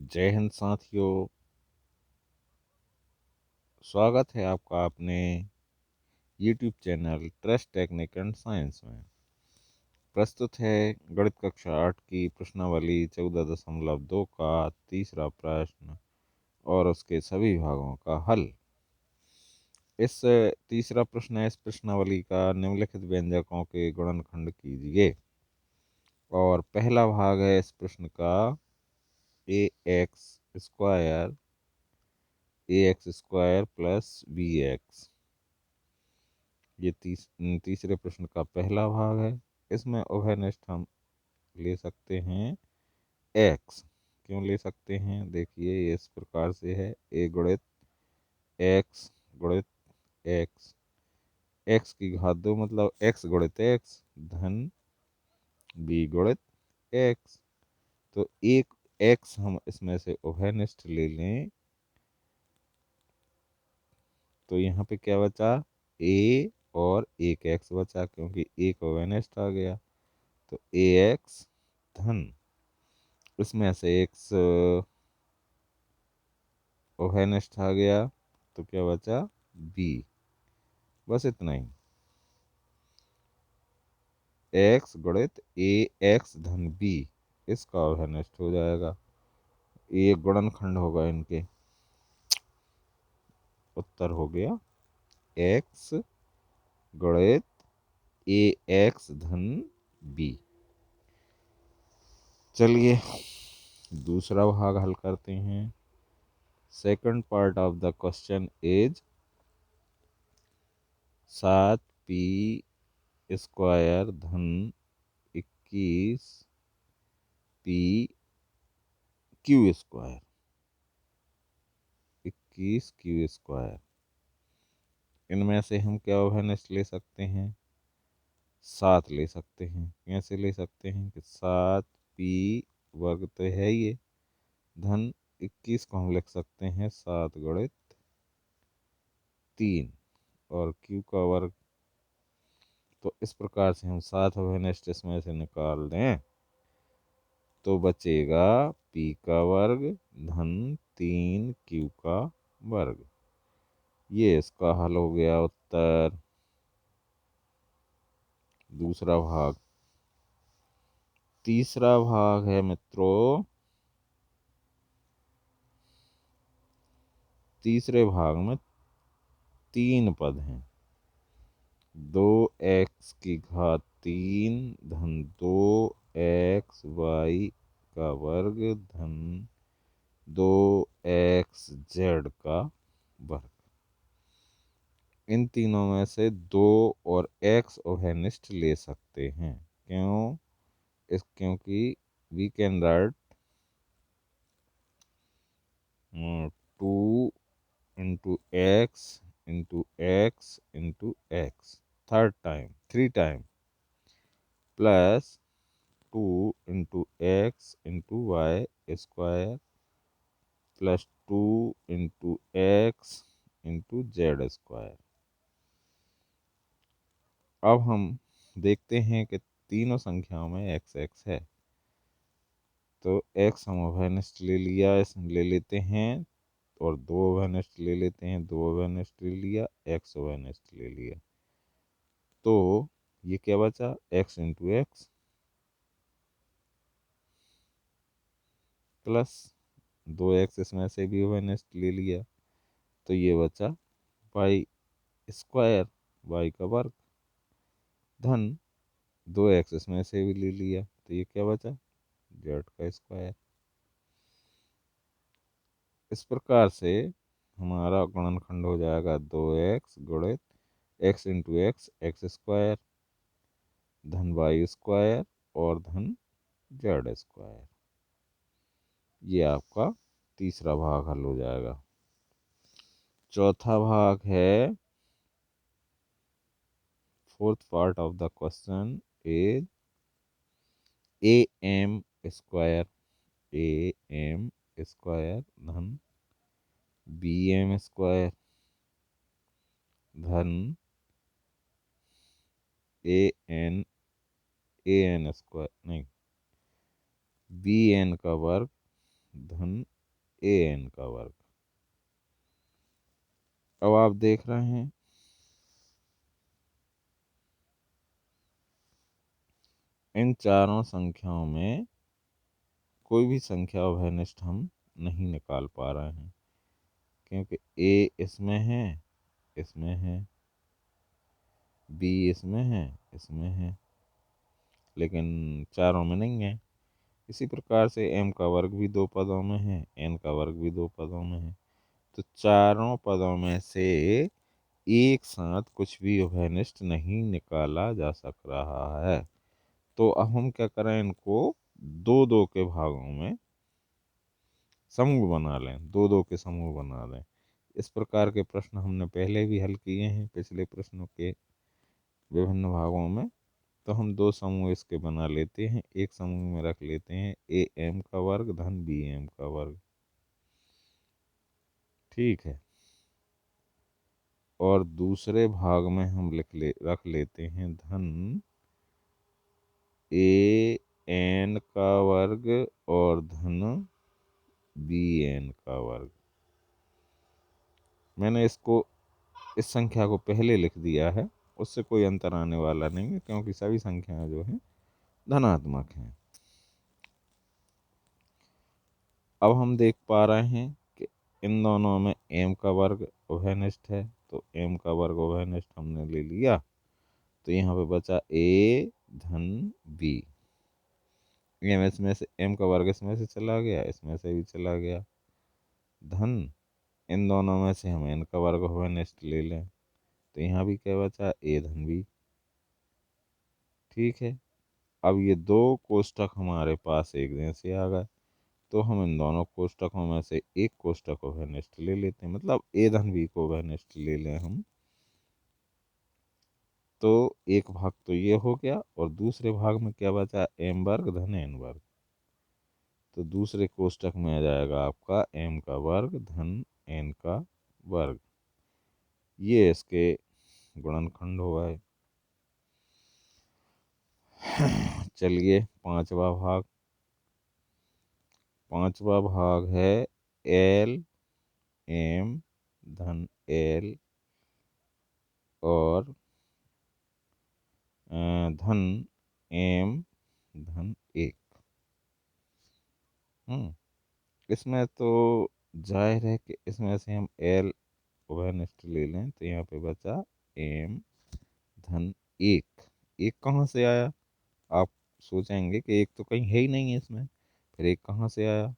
जय हिंद साथियों। स्वागत है आपका अपने YouTube channel trust technique and science में। प्रस्तुत है गणित कक्षा 8 की प्रश्नावली 14.2 का तीसरा प्रश्न और उसके सभी भागों का हल। इस तीसरा प्रश्न है इस प्रश्नावली का, निम्नलिखित व्यंजकों के गुणनखंड कीजिए। और पहला भाग है इस प्रश्न का ax स्क्वायर प्लस bx। ये तीसरे प्रश्न का पहला भाग है। इसमें उभयनिष्ठ हम ले सकते हैं x। क्यों ले सकते हैं, देखिए ये इस प्रकार से है, a गुणित x गुणित x, x की घात 2 मतलब x गुणित x धन b गुणित x। तो एक x हम इसमें से उभयनिष्ठ ले लें तो यहाँ पे क्या बचा, a और एक x बचा, क्योंकि एक उभयनिष्ठ आ गया। तो ax धन इसमें से x उभयनिष्ठ आ गया तो क्या बचा, b। बस इतना ही, x गुणित ax धन b, इसका उभयनिष्ठ हो जाएगा। ये गुणनखंड होगा इनके। उत्तर हो गया x गुणित ax धन b। चलिए दूसरा भाग हल करते हैं। Second part of the question is 7p square धन 21p Q square, 21q square. इनमें से हम क्या उभयनिष्ठ ले सकते हैं, 7 ले सकते हैं। कैसे ले सकते हैं कि 7p वर्ग तो है ये, धन 21 को हम लिख सकते हैं 7 गुणित 3 और q का वर्ग। तो इस प्रकार से हम 7 उभयनिष्ठ इसमें से निकाल दें तो बचेगा p का वर्ग धन 3q का वर्ग। ये इसका हल हो गया उत्तर। दूसरा भाग, तीसरा भाग है मित्रों। तीसरे भाग में 3 पद हैं। 2x की घात 3 धन 2xy का वर्ग धन 2xz का वर्ग। इन तीनों में से 2 और x उभयनिष्ठ ले सकते हैं। क्यों, क्योंकि we can write 2 into x third time 3 time plus 2 into x into y square plus 2 into x into z square. अब हम देखते हैं कि तीनों संख्याओं में एक्स एक्स है, तो एक्स हम उभयनिष्ठ ले लिया, ले लेते हैं, और 2 उभयनिष्ठ ले लेते हैं, 2 उभयनिष्ठ ले लिया, एक्स उभयनिष्ठ ले लिया। तो ये क्या बचा, x into x plus 2x इसमें से भी उभयनिष्ठ ले लिया, तो ये बचा वाई स्क्वायर, वाई का वर्ग धन 2x इसमें से भी ले लिया, तो ये क्या बचा, जेड का स्क्वायर। इस प्रकार से हमारा गुणनखंड हो जाएगा 2x गुणित x into x, x square धन वाई स्क्वायर और धन जेड स्क्वायर। ये आपका तीसरा भाग हल हो जाएगा। चौथा भाग है, fourth part of the question is am square, am square धन bm स्क्वायर धन an an स्क्वायर नहीं bn का वर्ग धन ए एन का वर्ग। अब आप देख रहे हैं इन चारों संख्याओं में कोई भी संख्या उभयनिष्ठ हम नहीं निकाल पा रहे हैं, क्योंकि ए इसमें है, इसमें है, बी इसमें है, इसमें है, लेकिन चारों में नहीं है। इसी प्रकार से एम का वर्ग भी दो पदों में है, एन का वर्ग भी दो पदों में है। तो चारों पदों में से एक साथ कुछ भी उभयनिष्ठ नहीं निकाला जा सक रहा है। तो अब हम क्या करें, इनको दो दो के भागों में समूह बना लें, दो दो के समूह बना लें। इस प्रकार के प्रश्न हमने पहले भी हल किए हैं पिछले प्रश्नों के विभिन्न भागों में। तो हम दो समूह इसके बना लेते हैं। एक समूह में रख लेते हैं ए एम का वर्ग धन बी एम का वर्ग, ठीक है। और दूसरे भाग में हम रख लेते हैं धन ए एन का वर्ग और धन बी एन का वर्ग। मैंने इस संख्या को पहले लिख दिया है, उससे कोई अंतर आने वाला नहीं है, क्योंकि सभी संख्याएं जो हैं धनात्मक हैं। अब हम देख पा रहे हैं कि इन दोनों में एम का वर्ग उभयनिष्ठ है, तो एम का वर्ग उभयनिष्ठ हमने ले लिया। तो यहाँ पे बचा ए धन बी। एम इसमें से, एम का वर्ग इसमें से चला गया, इसमें से भी चला गया। धन इन दोनों में से हम एन का वर्ग उभयनिष्ठ ले लें, तो यहाँ भी क्या बचा, ए धन बी, ठीक है। अब ये दो कोष्ठक हमारे पास एक जैसे आ गए, तो हम इन दोनों कोष्ठकों में से एक कोष्ठक को उभयनिष्ठ ले लेते हैं, मतलब ए धन बी को उभयनिष्ठ ले लें हम। तो एक भाग तो ये हो गया, और दूसरे भाग में क्या बचा, एम वर्ग धन एन वर्ग। तो दूसरे कोष्ठक में आ जाएगा आपका एम का वर्ग धन एन का वर्ग। ये इसके गुणनखंड हुआ है। चलिए पांचवा भाग है एल एम धन एल और धन एम धन एक। इसमें तो जाहिर है कि इसमें से हम एल उभयनिष्ठ ले लें, तो यहाँ पे बचा एम धन एक। एक कहाँ से आया, आप सोचेंगे कि एक तो कहीं है ही नहीं है इसमें, फिर एक कहाँ से आया।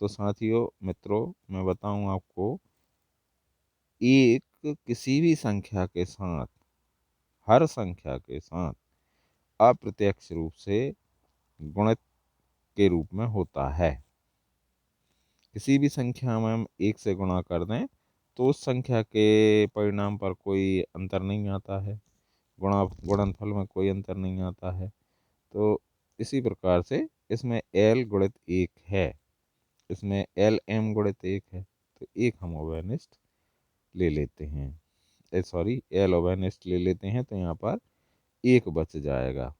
तो साथियों मित्रों, मैं बताऊं आपको, एक किसी भी संख्या के साथ, हर संख्या के साथ अप्रत्यक्ष रूप से गुणित के रूप में होता है। किसी भी संख्या में हम एक से गुणा कर दें तो उस संख्या के परिणाम पर कोई अंतर नहीं आता है, गुणनफल में कोई अंतर नहीं आता है। तो इसी प्रकार से इसमें एल गुणित एक है, इसमें एल एम गुणित एक है, तो एक हम उभयनिष्ठ ले लेते हैं, सॉरी एल उभयनिष्ठ ले लेते हैं, तो यहाँ पर एक बच जाएगा,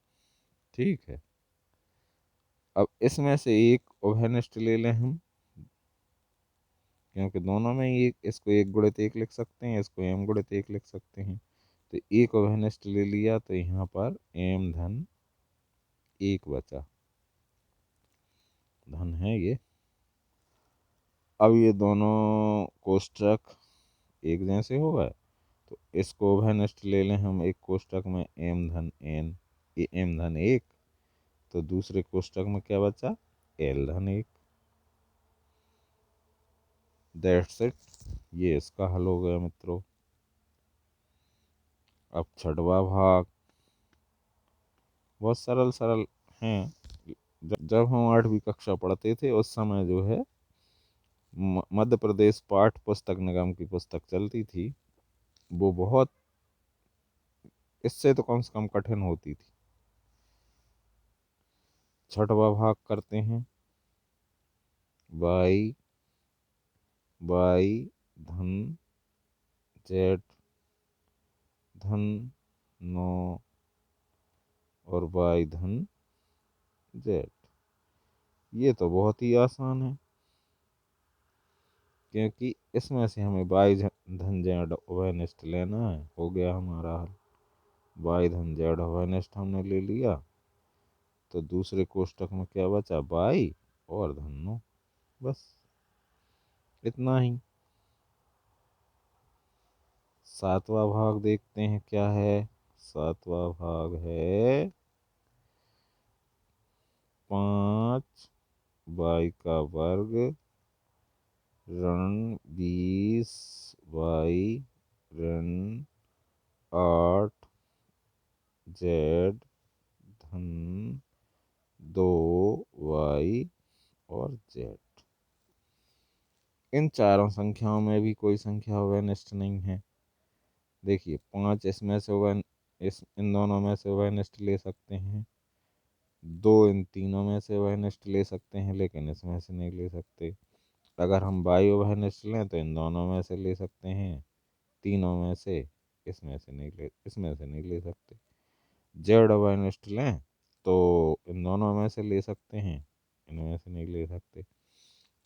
ठीक है। अब इसमें से एक उभयनिष्ठ ले लें हम, क्योंकि दोनों में ही एक, इसको एक गुणित एक लिख सकते हैं, इसको एम गुणित एक लिख सकते हैं। तो एक उभयनिष्ठ ले लिया, तो यहाँ पर एम धन एक बचा, धन है ये। अब ये दोनों कोष्ठक एक जैसे हो गए, तो इसको उभयनिष्ठ ले लें हम, एक कोष्ठक में एम धन एन, एम धन एक, तो दूसरे कोष्ठक में क्या बचा, एल धन एक। दैट्स इट, ये इसका हल हो गया मित्रों। अब छठवां भाग बहुत सरल सरल हैं। जब हम 8वीं कक्षा पढ़ते थे उस समय जो है मध्य प्रदेश पाठ्य पुस्तक निगम की पुस्तक चलती थी, वो बहुत, इससे तो कम से कम कठिन होती थी। छठवां भाग करते हैं, वाई धन जेड धन 9 और वाई धन जेड। ये तो बहुत ही आसान है। क्योंकि इसमें से हमें बाई धन जेड ओवेनस्ट लेना है। हो गया हमारा हल, बाई धन जेड ओवेनस्ट हमने ले लिया, तो दूसरे कोष्टक में क्या बचा, बाई और धन नो, बस इतना ही। सातवां भाग देखते हैं क्या है। सातवां भाग है 5 का वर्ग ऋण 20 ऋण 8 धन 2 और z। इन चारों संख्याओं में भी कोई संख्या व्यनिष्ठ नहीं है। देखिए 5 इसमें से इन दोनों में से व्यनिष्ठ ले सकते हैं, 2 इन तीनों में से व्यनिष्ठ ले सकते हैं, लेकिन इसमें से नहीं ले सकते। अगर हम बाई व्यनिष्ठ लें तो इन दोनों में से ले सकते हैं, तीनों में से, इसमें से नहीं ले सकते। जेड व्यनिष्ठ लें तो इन दोनों में से ले सकते हैं, इनमें से नहीं ले सकते।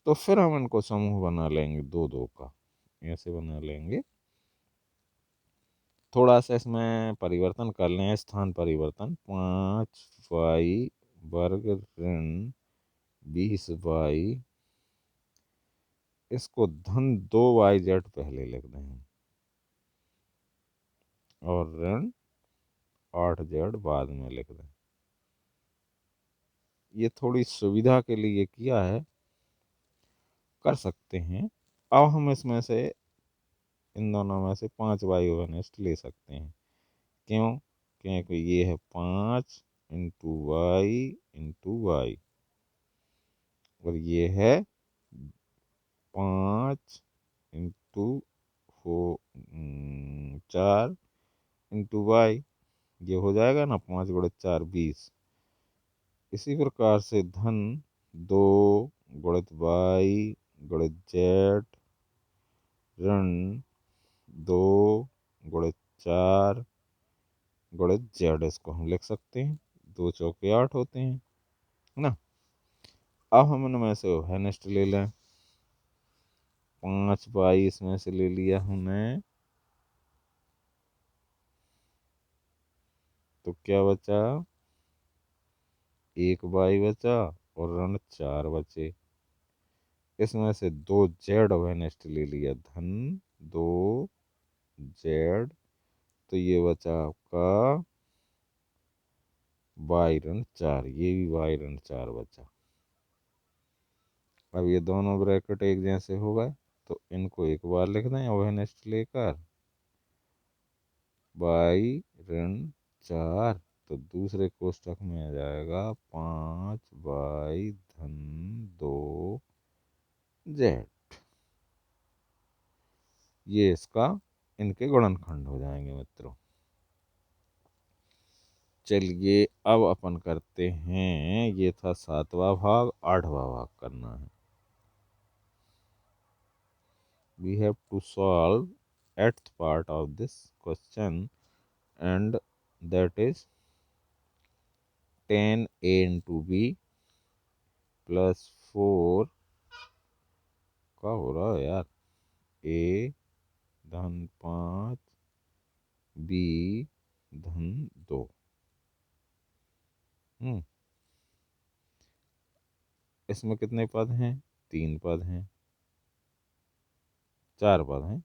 तो फिर हम इनको समूह बना लेंगे 2 2 का, ऐसे बना लेंगे। थोड़ा सा इसमें परिवर्तन कर लें, स्थान परिवर्तन। 5 वर्ग ऋण 20 इसको धन 2 पहले लिख दें और ऋण 8 बाद में लिख दें। ये थोड़ी सुविधा के लिए किया है, कर सकते हैं। अब हम इसमें से, इन दोनों में से 5 घनिष्ठ ले सकते हैं। क्यों? क्योंकि ये है 5 इंटू वाई और ये है 5 इंटू 4 इंटू वाई। ये हो जाएगा ना, 5 × 4 = 20। इसी प्रकार से धन 2 × y × z ऋण 2 × 4 z, इसको हम लिख सकते हैं। 2 चौके 8 होते हैं ना। अब हम इनमें से उभयनिष्ठ ले लें। 5 इसमें से ले लिया हमने, तो क्या बचा, 1 बचा और ऋण 4 बचे। इसमें से 2 z उभयनिष्ठ ले लिया, धन 2 z, तो ये बचा आपका y ऋण 4, ये भी y ऋण 4 बचा। अब ये दोनों ब्रैकेट एक जैसे हो गए, तो इनको एक बार लिख दें उभयनिष्ठ लेकर, y ऋण 4, तो दूसरे कोष्टक में आ जाएगा 5y धन 2z। ये इसका, इनके गुणनखंड हो जाएंगे मित्रों। चलिए अब अपन करते हैं, ये था 7वां भाग, 8वां भाग करना है। We have to solve 8th part of this question, and that is 10a into b plus 4 का हो रहा है यार, a धन 5 b धन 2। इसमें कितने पद हैं, 3 पद हैं, 4 पद हैं।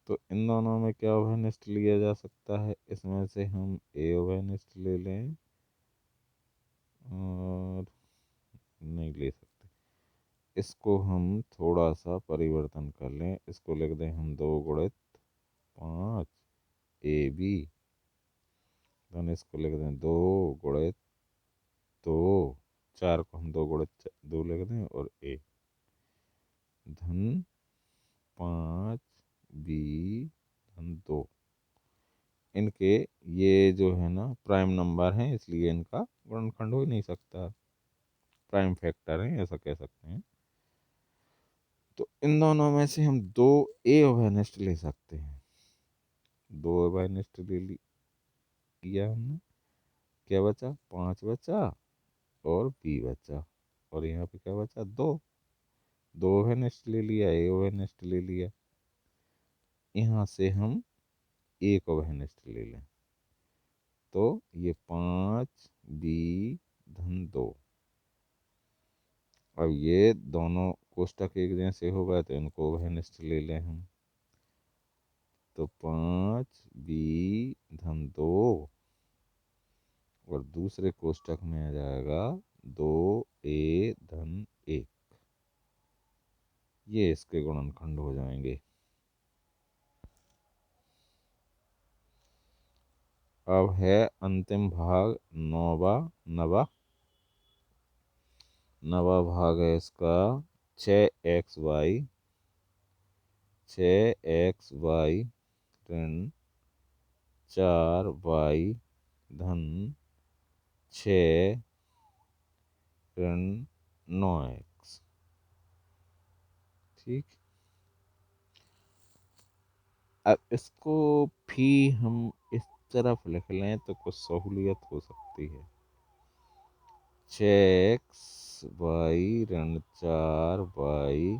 तो इन दोनों में क्या उभयनिष्ठ लिया जा सकता है, इसमें से हम ए उभयनिष्ठ ले लें और नहीं ले सकते। इसको हम थोड़ा सा परिवर्तन कर लें, इसको लिख दें हम 2 × 5 AB, धन इसको लिख दें 2 × 2, 4 को हम 2 लिख दें और A, धन 5B धन 2। इनके ये जो है ना प्राइम नंबर हैं, इसलिए इनका गुणनखंड हो ही नहीं सकता, प्राइम फैक्टर है ऐसा कह सकते हैं। तो इन दोनों में से हम 2A उभयनिष्ठ ले सकते हैं। 2 उभयनिष्ठ ले लिया हमने, क्या बचा, 5 बचा और B बचा, और यहाँ पे क्या बचा, 2। दो ओवेनेस्ट ले लिया, ए ओवेनेस्ट ले लिया। यहाँ से हम एक ओवेनेस्ट ले लें तो ये 5b-2। अब ये दोनों कोष्टक एक जैसे हो गए तो इनको ओवेनेस्ट ले लें हम, तो 5b-2 और दूसरे कोष्टक में आ जाएगा 2a-1। ये इसके गुणनखंड हो जाएंगे। अब है अंतिम भाग, नवा भाग है इसका 6xy, 6xy ऋण 4y धन 6 ऋण 9x। ठीक, अब इसको भी हम इस तरफ लिख लें तो कुछ सहूलियत हो सकती है। 6xy ऋण 4y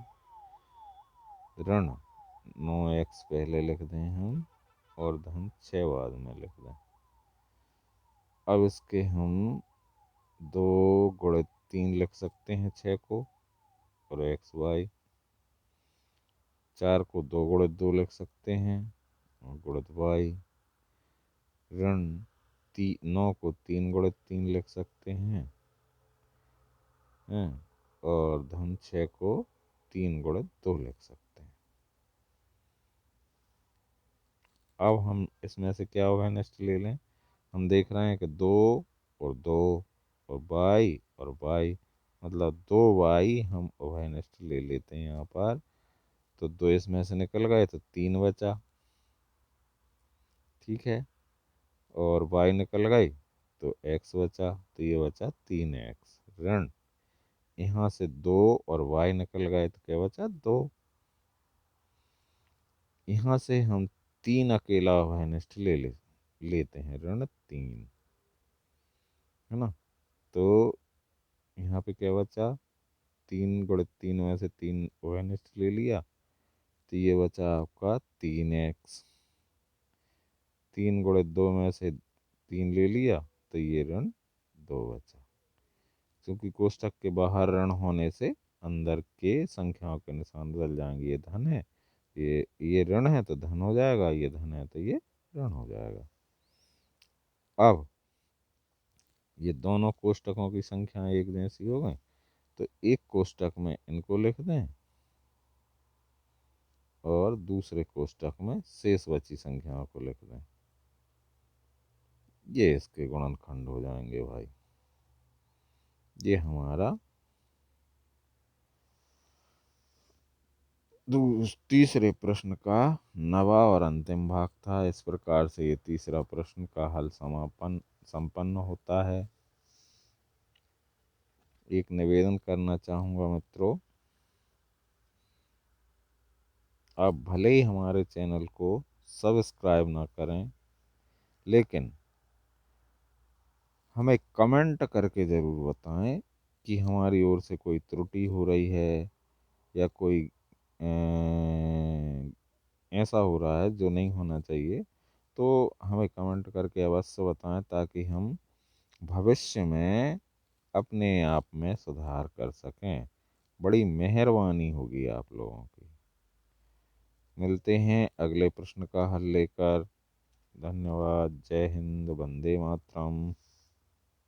ऋण 9x पहले लिख दें हम और धन 6 बाद में लिख दें। अब इसके हम 2 × 3 लिख सकते हैं 6 को और xy। 4 को 2 × 2 लिख सकते हैं और गुणित y। ऋण 9 को 3 × 3 लिख सकते हैं और धन 6 को 3 × 2 लिख सकते हैं। अब हम इसमें से क्या ओवेनेस्ट ले लें? हम देख रहे हैं कि 2 और 2 और y और y, मतलब 2y हम ओवेनेस्ट ले लेते हैं यहाँ पर। तो 2 इसमें से निकल गए तो 3 बचा, ठीक है, और y निकल गई तो x बचा, तो ये बचा 3x ऋण। यहाँ से 2 और y निकल गए तो क्या बचा 2। यहाँ से हम 3 अकेला ओवेनेस्ट लेते हैं ऋण 3, है ना। तो यहाँ पे क्या बचा, 3 × 3 में से 3 ओवेनेस्ट ले लिया तो ये बचा आपका 3x। 3 × 2 में से 3 ले लिया तो ये ऋण 2 बचा। क्योंकि कोष्टक के बाहर ऋण होने से अंदर के संख्याओं के निशान बदल जाएंगे। ये धन है, ये ऋण है तो धन हो जाएगा, ये धन है तो ये ऋण हो जाएगा। अब ये दोनों कोष्टकों की संख्याएं एक जैसी हो गई तो एक कोष्टक में इनको लिख दें और दूसरे कोष्टक में शेष बची संख्याओं को लिख दें। ये इसके गुणनखंड हो जाएंगे भाई। ये हमारा तीसरे प्रश्न का नवा और अंतिम भाग था। इस प्रकार से ये तीसरा प्रश्न का हल संपन्न होता है। एक निवेदन करना चाहूँगा मित्रों, आप भले ही हमारे चैनल को सब्सक्राइब ना करें, लेकिन हमें कमेंट करके ज़रूर बताएं कि हमारी ओर से कोई त्रुटि हो रही है या कोई ऐसा हो रहा है जो नहीं होना चाहिए। तो हमें कमेंट करके अवश्य बताएं ताकि हम भविष्य में अपने आप में सुधार कर सकें। बड़ी मेहरबानी होगी आप लोगों की। मिलते हैं अगले प्रश्न का हल लेकर। धन्यवाद। जय हिंद, वंदे मातरम।